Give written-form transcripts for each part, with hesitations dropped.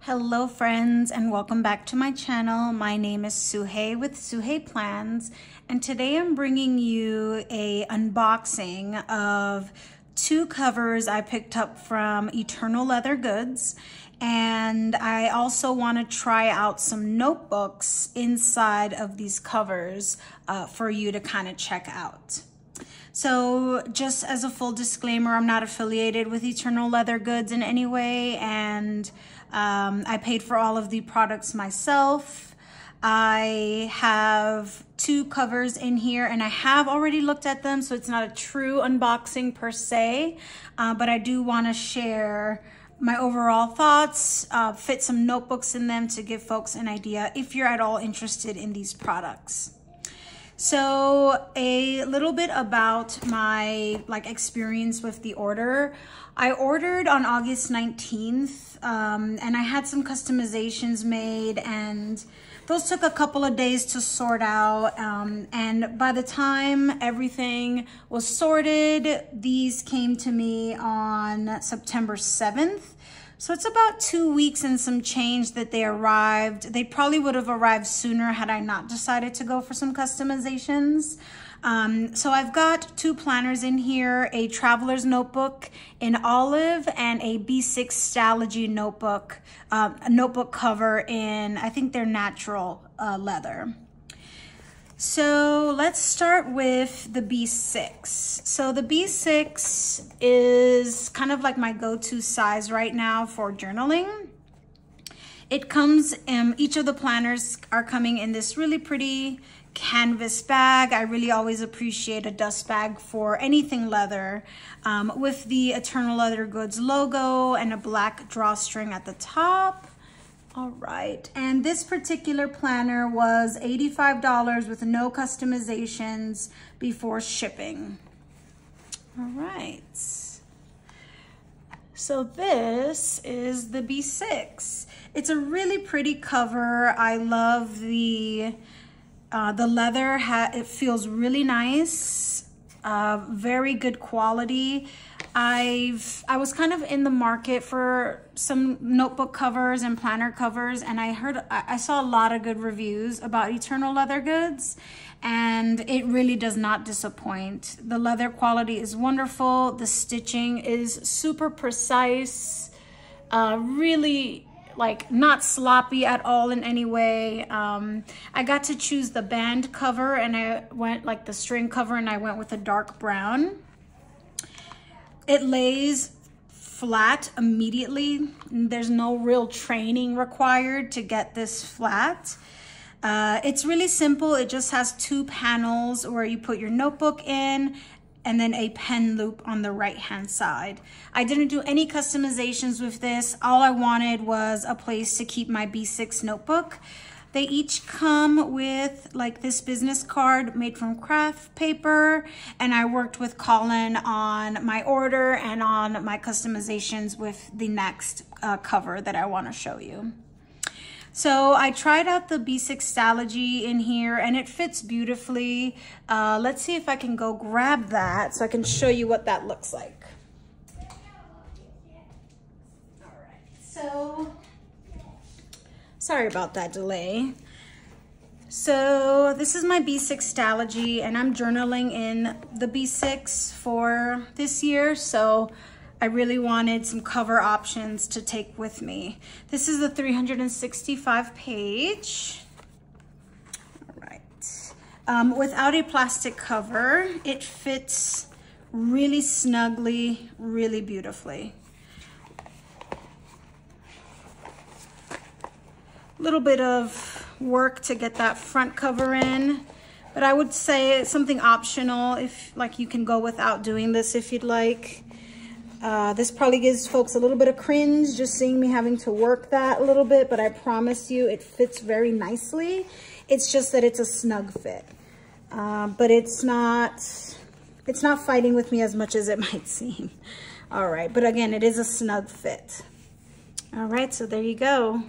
Hello friends, and welcome back to my channel. My name is Suhey with Suhey Plans, and today I'm bringing you a unboxing of two covers I picked up from Eternal Leather Goods, and I also want to try out some notebooks inside of these covers for you to kind of check out. So just as a full disclaimer, I'm not affiliated with Eternal Leather Goods in any way, and I paid for all of the products myself. I have two covers in here and I have already looked at them, so it's not a true unboxing per se, but I do want to share my overall thoughts, fit some notebooks in them to give folks an idea if you're at all interested in these products. So a little bit about my experience with the order. I ordered on August 19th and I had some customizations made, and those took a couple of days to sort out, and by the time everything was sorted, these came to me on September 7th. So it's about 2 weeks and some change that they arrived. They probably would have arrived sooner had I not decided to go for some customizations. So I've got two planners in here, a traveler's notebook in olive and a B6 Stalogy notebook, a notebook cover in, I think they're natural leather. So let's start with the B6. So the B6 is kind of like my go-to size right now for journaling. It comes, each of the planners are coming in this really pretty canvas bag. I really always appreciate a dust bag for anything leather, with the Eternal Leather Goods logo and a black drawstring at the top. All right, and this particular planner was $85 with no customizations before shipping. All right, so this is the B6. It's a really pretty cover. I love the leather. It feels really nice, very good quality. I was kind of in the market for some notebook covers and planner covers, and I saw a lot of good reviews about Eternal Leather Goods, and it really does not disappoint. The leather quality is wonderful. The stitching is super precise, really not sloppy at all in any way. I got to choose the band cover, and I went the string cover, and I went with a dark brown. It lays flat immediately. There's no real training required to get this flat. It's really simple. It just has two panels where you put your notebook in and then a pen loop on the right-hand side. I didn't do any customizations with this. All I wanted was a place to keep my B6 notebook. They each come with this business card made from craft paper, and I worked with Colin on my order and on my customizations with the next cover that I want to show you. So I tried out the B6 Stalogy in here, and it fits beautifully. Let's see if I can go grab that so I can show you what that looks like. All right, so sorry about that delay. So this is my B6 Stalogy, and I'm journaling in the B6 for this year, so I really wanted some cover options to take with me. This is the 365 page. All right. Without a plastic cover, it fits really snugly, really beautifully. A little bit of work to get that front cover in, but I would say it's something optional if you can go without doing this if you'd like. This probably gives folks a little bit of cringe just seeing me having to work that a little bit, but I promise you it fits very nicely. It's just that it's a snug fit, but it's not fighting with me as much as it might seem. All right, but again, it is a snug fit. All right, so there you go.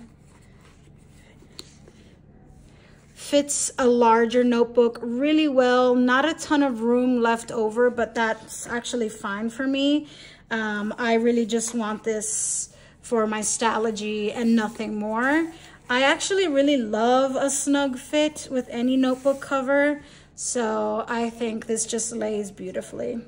Fits a larger notebook really well. Not a ton of room left over, but that's actually fine for me. I really just want this for my Stalogy and nothing more. I actually really love a snug fit with any notebook cover, so I think this just lays beautifully.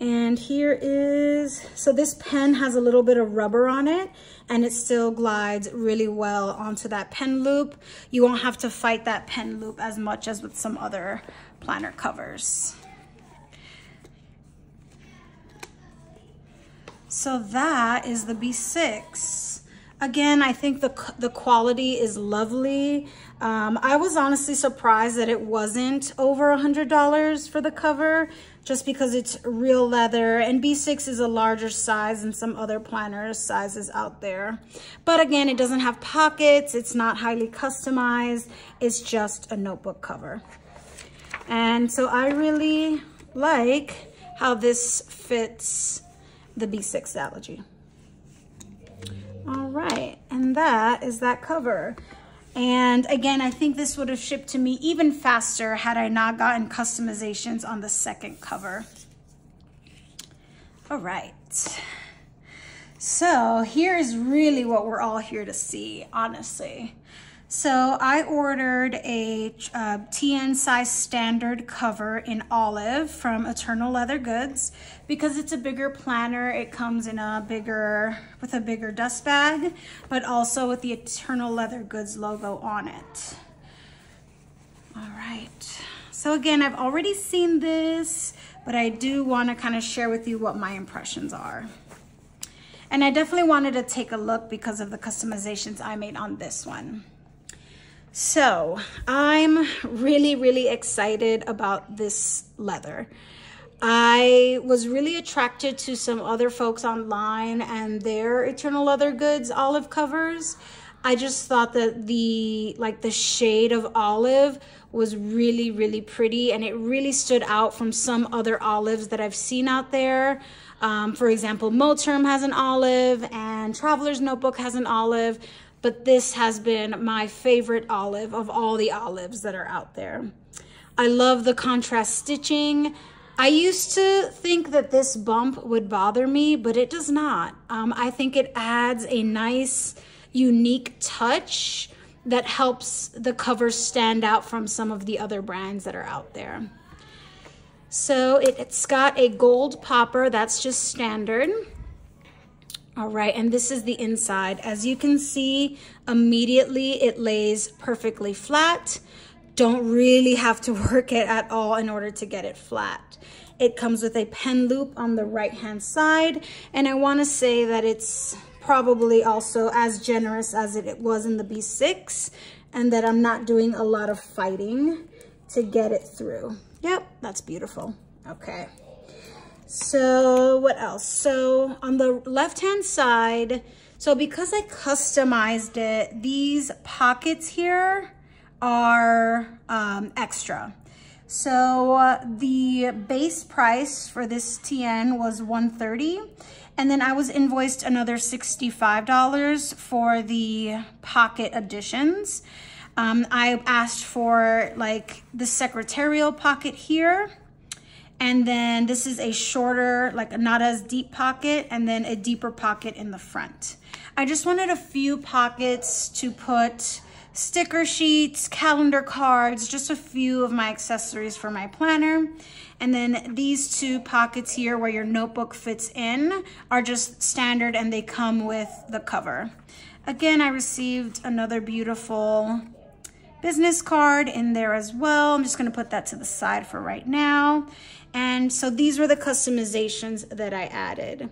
And here is, so this pen has a little bit of rubber on it and it still glides really well onto that pen loop. You won't have to fight that pen loop as much as with some other planner covers. So that is the B6. Again, I think the quality is lovely. I was honestly surprised that it wasn't over $100 for the cover, just because it's real leather, and B6 is a larger size than some other planner sizes out there. But again, it doesn't have pockets, it's not highly customized, it's just a notebook cover. And so I really like how this fits the B6 Stalogy. All right, and that is that cover. And again, I think this would have shipped to me even faster had I not gotten customizations on the second cover. All right. So here is really what we're all here to see, honestly. So I ordered a TN size standard cover in olive from Eternal Leather Goods. Because it's a bigger planner, it comes in with a bigger dust bag, but also with the Eternal Leather Goods logo on it. All right. So again, I've already seen this, but I do want to kind of share with you what my impressions are. And I definitely wanted to take a look because of the customizations I made on this one. So I'm really, really excited about this leather. I was really attracted to some other folks online and their Eternal Leather Goods olive covers. I just thought that the shade of olive was really, really pretty, and it really stood out from some other olives that I've seen out there. For example, Moterm has an olive and Traveler's Notebook has an olive. But this has been my favorite olive of all the olives that are out there. I love the contrast stitching. I used to think that this bump would bother me, but it does not. I think it adds a nice, unique touch that helps the cover stand out from some of the other brands that are out there. So it's got a gold popper, that's just standard. All right, and this is the inside. As you can see, immediately it lays perfectly flat. Don't really have to work it at all in order to get it flat. It comes with a pen loop on the right-hand side, and I wanna say that it's probably also as generous as it was in the B6, and that I'm not doing a lot of fighting to get it through. Yep, that's beautiful. Okay. So what else? So on the left-hand side, so because I customized it, these pockets here are extra. So the base price for this TN was $130, and then I was invoiced another $65 for the pocket additions. I asked for like the secretarial pocket here, and then this is a shorter, like not as deep pocket, and then a deeper pocket in the front. I just wanted a few pockets to put sticker sheets, calendar cards, just a few of my accessories for my planner. And then these two pockets here where your notebook fits in are just standard, and they come with the cover. Again, I received another beautiful business card in there as well. I'm just gonna put that to the side for right now. And so these were the customizations that I added.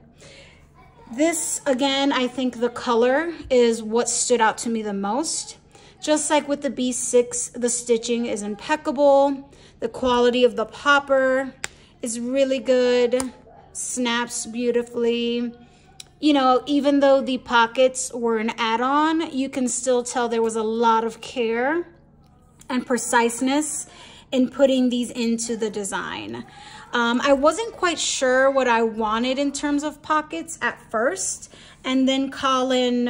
This, again, I think the color is what stood out to me the most. Just like with the B6, the stitching is impeccable. The quality of the popper is really good, snaps beautifully. You know, even though the pockets were an add-on, you can still tell there was a lot of care and preciseness in putting these into the design. I wasn't quite sure what I wanted in terms of pockets at first. And then Colin,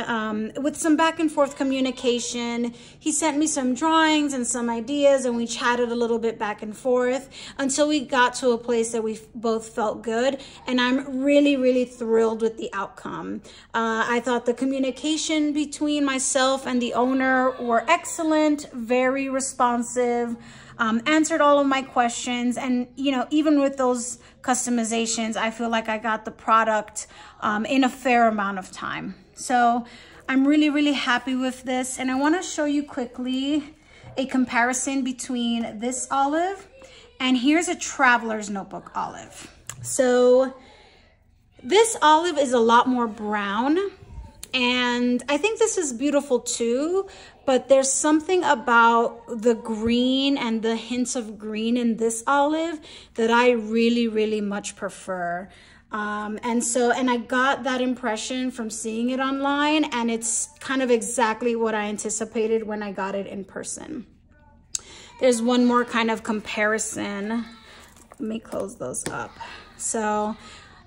with some back and forth communication, he sent me some drawings and some ideas, and we chatted a little bit back and forth until we got to a place that we both felt good. And I'm really, really thrilled with the outcome. I thought the communication between myself and the owner were excellent, very responsive. Answered all of my questions, and even with those customizations, I feel like I got the product in a fair amount of time. So I'm really, really happy with this, and I want to show you quickly a comparison between this olive and here's a traveler's notebook olive. So this olive is a lot more brown, and I think this is beautiful too, but there's something about the green and the hints of green in this olive that I really, really much prefer. And I got that impression from seeing it online, and it's kind of exactly what I anticipated when I got it in person. There's one more kind of comparison. Let me close those up. So,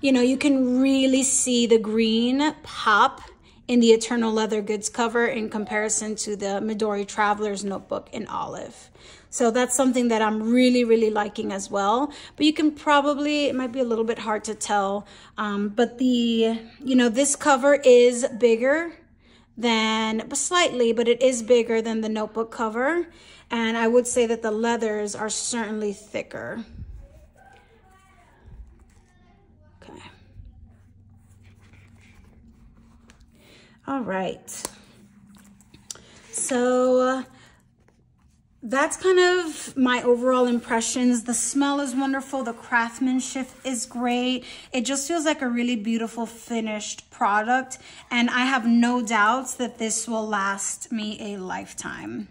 you can really see the green pop in the Eternal Leather Goods cover in comparison to the Midori Traveler's Notebook in olive. So that's something that I'm really, really liking as well. But you can probably, it might be a little bit hard to tell, but this cover is bigger than, slightly, but it is bigger than the notebook cover. And I would say that the leathers are certainly thicker. All right, so that's kind of my overall impressions. The smell is wonderful. The craftsmanship is great. It just feels like a really beautiful finished product, and I have no doubts that this will last me a lifetime.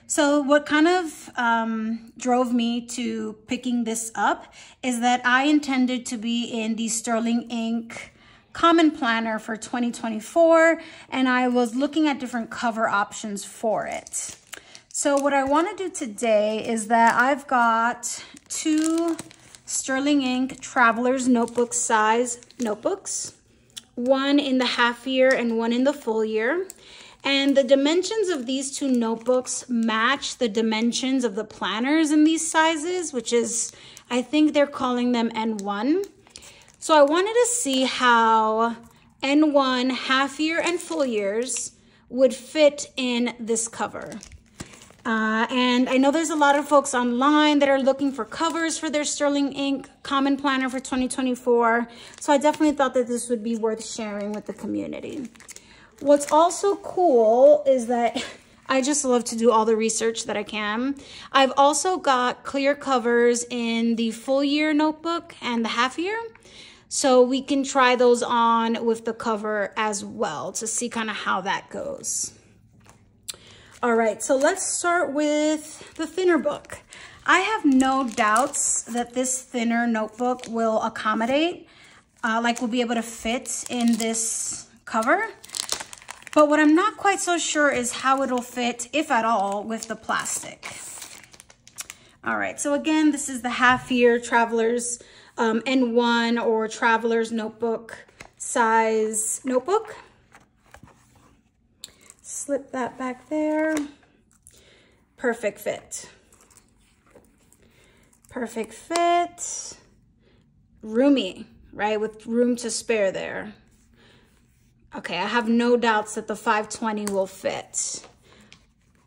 So what kind of drove me to picking this up is that I intended to be in the Sterling Ink Common Planner for 2024, and I was looking at different cover options for it. So what I want to do today is that I've got two Sterling Ink Traveler's Notebook size notebooks, one in the half year and one in the full year. And the dimensions of these two notebooks match the dimensions of the planners in these sizes, which is, I think they're calling them N1. So I wanted to see how N1 half year and full years would fit in this cover. And I know there's a lot of folks online that are looking for covers for their Sterling Ink Common Planner for 2024. So I definitely thought that this would be worth sharing with the community. What's also cool is that I just love to do all the research that I can. I've also got clear covers in the full year notebook and the half year. So we can try those on with the cover as well to see kind of how that goes. All right, so let's start with the thinner book. I have no doubts that this thinner notebook will accommodate, we'll be able to fit in this cover. But what I'm not quite so sure is how it'll fit, if at all, with the plastic. All right, so again, this is the half year Traveler's N1 or Traveler's Notebook size notebook. Slip that back there. Perfect fit. Perfect fit. Roomy, right? With room to spare there. Okay, I have no doubts that the 520 will fit.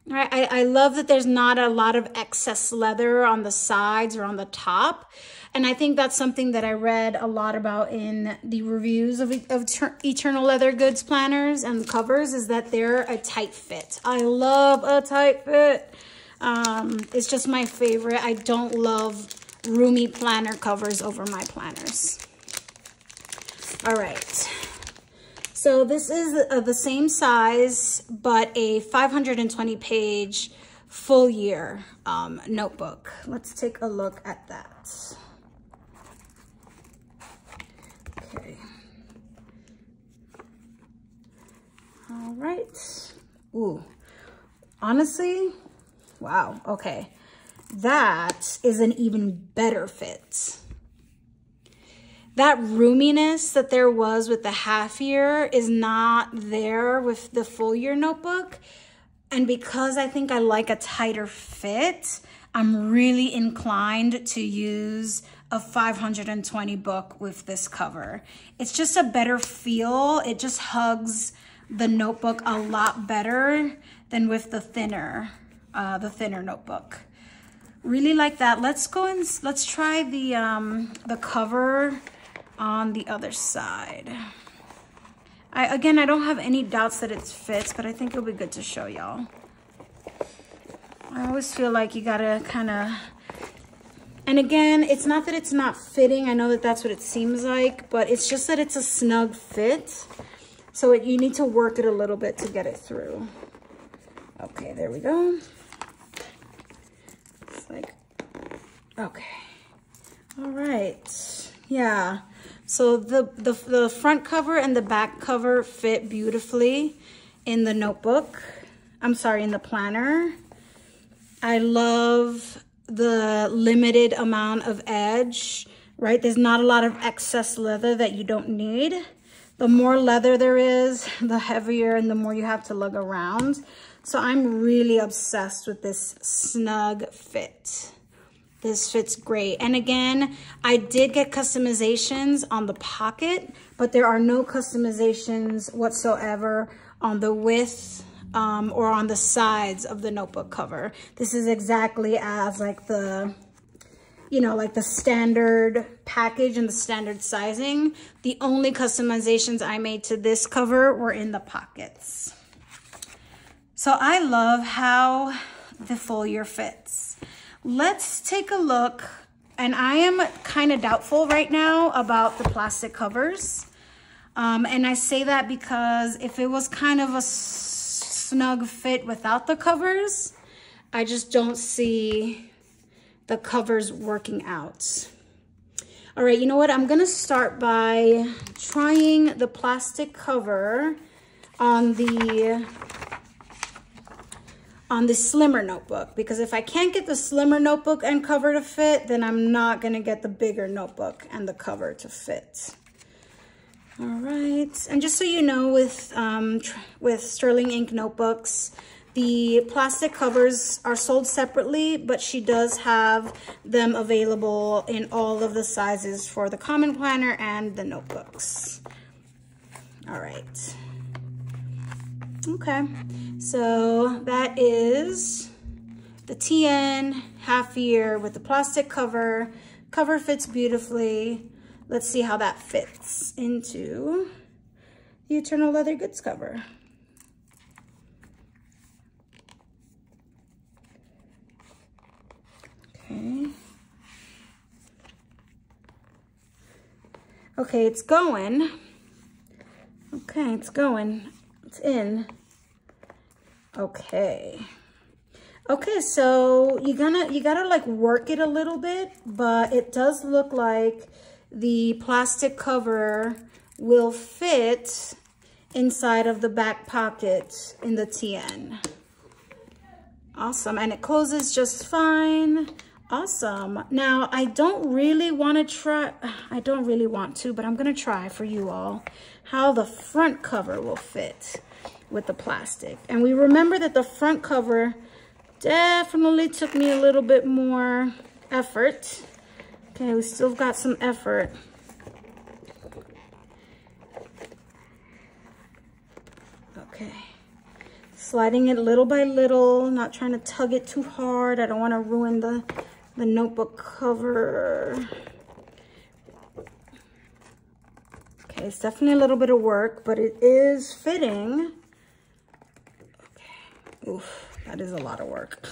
All right, I love that there's not a lot of excess leather on the sides or on the top. And I think that's something that I read a lot about in the reviews of Eternal Leather Goods planners and covers, is that they're a tight fit. I love a tight fit. It's just my favorite. I don't love roomy planner covers over my planners. All right. So this is the same size, but a 520 page full year notebook. Let's take a look at that. Okay. All right. Ooh, honestly, wow. Okay. That is an even better fit. that roominess that there was with the half year is not there with the full year notebook. And because I think I like a tighter fit, I'm really inclined to use a 520 book with this cover. It's just a better feel. It just hugs the notebook a lot better than with the thinner notebook. Really like that. Let's go and let's try the cover on the other side. Again, I don't have any doubts that it fits, but I think it'll be good to show y'all. I always feel like you gotta kind of, and again, it's not that it's not fitting. I know that that's what it seems like, but it's just that it's a snug fit. So you need to work it a little bit to get it through. Okay, there we go. It's like, okay. All right, yeah. So the front cover and the back cover fit beautifully in the notebook. I'm sorry, in the planner. I love the limited amount of edge, right? There's not a lot of excess leather that you don't need. The more leather there is, the heavier and the more you have to lug around. So I'm really obsessed with this snug fit. This fits great. And again, I did get customizations on the pocket, but there are no customizations whatsoever on the width or on the sides of the notebook cover. This is exactly as like the, you know, like the standard package and the standard sizing. The only customizations I made to this cover were in the pockets. So I love how the full year fits. Let's take a look, and I am kind of doubtful right now about the plastic covers. And I say that because if it was kind of a snug fit without the covers, I just don't see the covers working out. All right, you know what? I'm gonna start by trying the plastic cover on the slimmer notebook, because if I can't get the slimmer notebook and cover to fit, then I'm not gonna get the bigger notebook and the cover to fit. All right, and just so you know, with Sterling Ink notebooks, the plastic covers are sold separately, but she does have them available in all of the sizes for the common planner and the notebooks. All right. Okay, so that is the TN half year with the plastic cover. Cover fits beautifully. Let's see how that fits into the Eternal Leather Goods cover. Okay. Okay, it's going. Okay, it's going. It's in. Okay. Okay, so you gotta like work it a little bit, but it does look like the plastic cover will fit inside of the back pocket in the TN. Awesome, and it closes just fine. Awesome. Now, I don't really want to, but I'm gonna try for you all how the front cover will fit with the plastic. And we remember that the front cover definitely took me a little bit more effort. Okay, we still got some effort. Okay, sliding it little by little, not trying to tug it too hard. I don't want to ruin the notebook cover. Okay, it's definitely a little bit of work, but it is fitting. Okay, oof, that is a lot of work.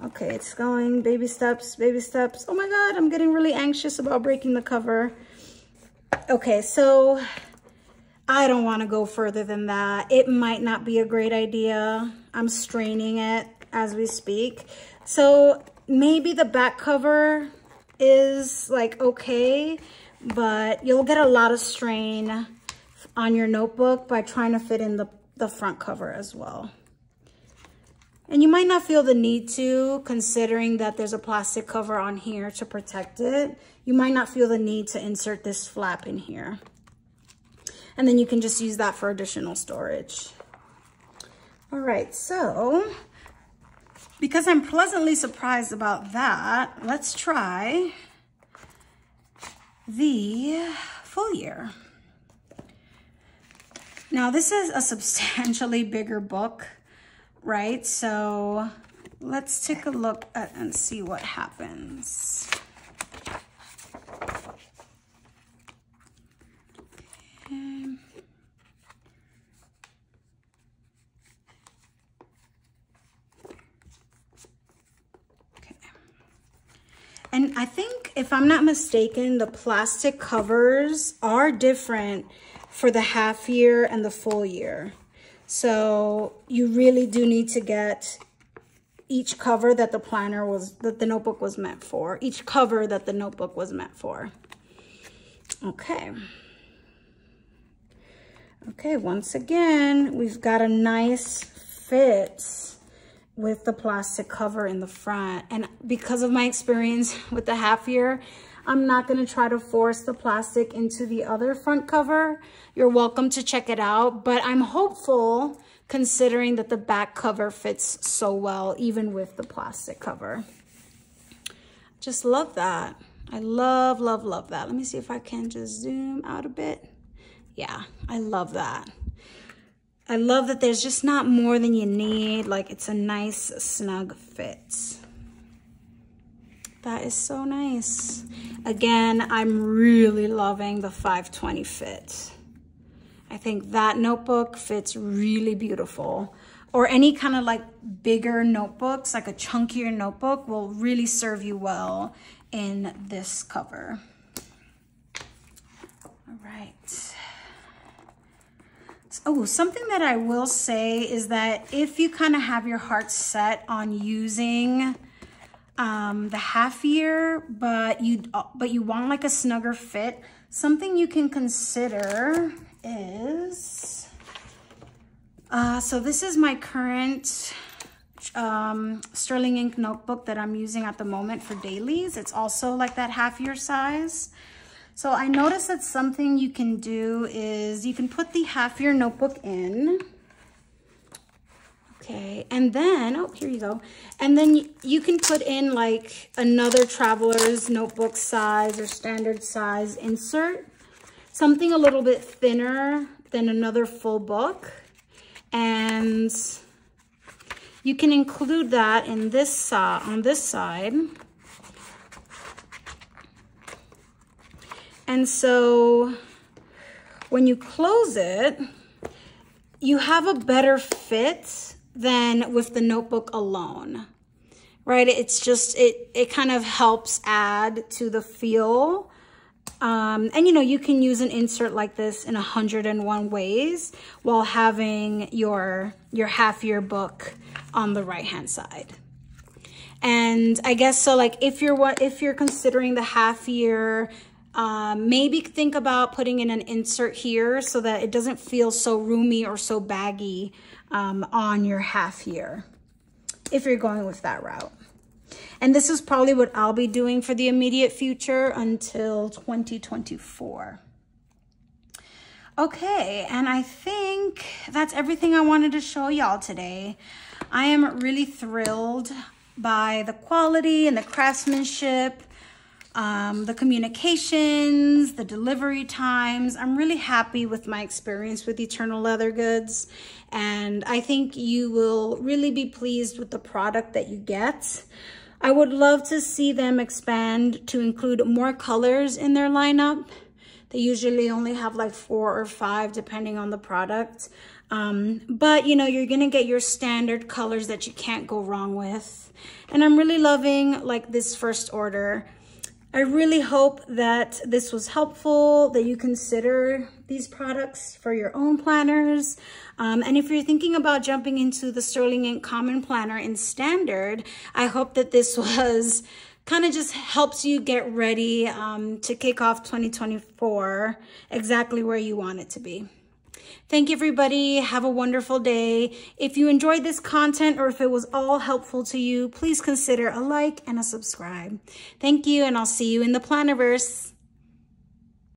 Okay, it's going baby steps, baby steps. Oh my God, I'm getting really anxious about breaking the cover. Okay, so I don't want to go further than that. It might not be a great idea. I'm straining it as we speak. So maybe the back cover is like okay, but you'll get a lot of strain on your notebook by trying to fit in the front cover as well. And you might not feel the need to, considering that there's a plastic cover on here to protect it. You might not feel the need to insert this flap in here. And then you can just use that for additional storage. All right, so because I'm pleasantly surprised about that, let's try the full year. Now this is a substantially bigger book, right? So let's take a look at and see what happens. And I think, if I'm not mistaken, the plastic covers are different for the half year and the full year. So you really do need to get each cover that the notebook was meant for. Each cover that the notebook was meant for. Okay. Okay, once again, we've got a nice fit with the plastic cover in the front. And because of my experience with the half year, I'm not going to try to force the plastic into the other front cover. You're welcome to check it out, but I'm hopeful considering that the back cover fits so well, even with the plastic cover. Just love that. I love, love, love that. Let me see if I can just zoom out a bit. Yeah, I love that. I love that there's just not more than you need. Like, it's a nice, snug fit. That is so nice. Again, I'm really loving the 520 fit. I think that notebook fits really beautiful. Or any kind of like bigger notebooks, like a chunkier notebook, will really serve you well in this cover. All right. Oh, something that I will say is that if you kind of have your heart set on using the half year, but you want like a snugger fit, something you can consider is, so this is my current Sterling ink notebook that I'm using at the moment for dailies. It's also like that half year size. So I noticed that something you can do is you can put the half year notebook in. Okay, and then, oh, here you go. And then you can put in like another traveler's notebook size or standard size insert. Something a little bit thinner than another full book. And you can include that in this on this side. And so when you close it, you have a better fit than with the notebook alone, right? It's just, it kind of helps add to the feel. And you know, you can use an insert like this in 101 ways while having your half year book on the right hand side. And I guess so, like if you're considering the half year, maybe think about putting in an insert here so that it doesn't feel so roomy or so baggy on your half year, if you're going with that route. And this is probably what I'll be doing for the immediate future until 2024. Okay, and I think that's everything I wanted to show y'all today. I am really thrilled by the quality and the craftsmanship, the communications, the delivery times. I'm really happy with my experience with Eternal Leather Goods, and I think you will really be pleased with the product that you get. I would love to see them expand to include more colors in their lineup. They usually only have like 4 or 5 depending on the product. But you know, you're gonna get your standard colors that you can't go wrong with. And I'm really loving like this first order. I really hope that this was helpful, that you consider these products for your own planners. And if you're thinking about jumping into the Sterling Ink Common Planner in Standard, I hope that this was kind of just helps you get ready to kick off 2024 exactly where you want it to be. Thank you, everybody. Have a wonderful day. If you enjoyed this content or if it was all helpful to you, please consider a like and a subscribe. Thank you, and I'll see you in the Planiverse.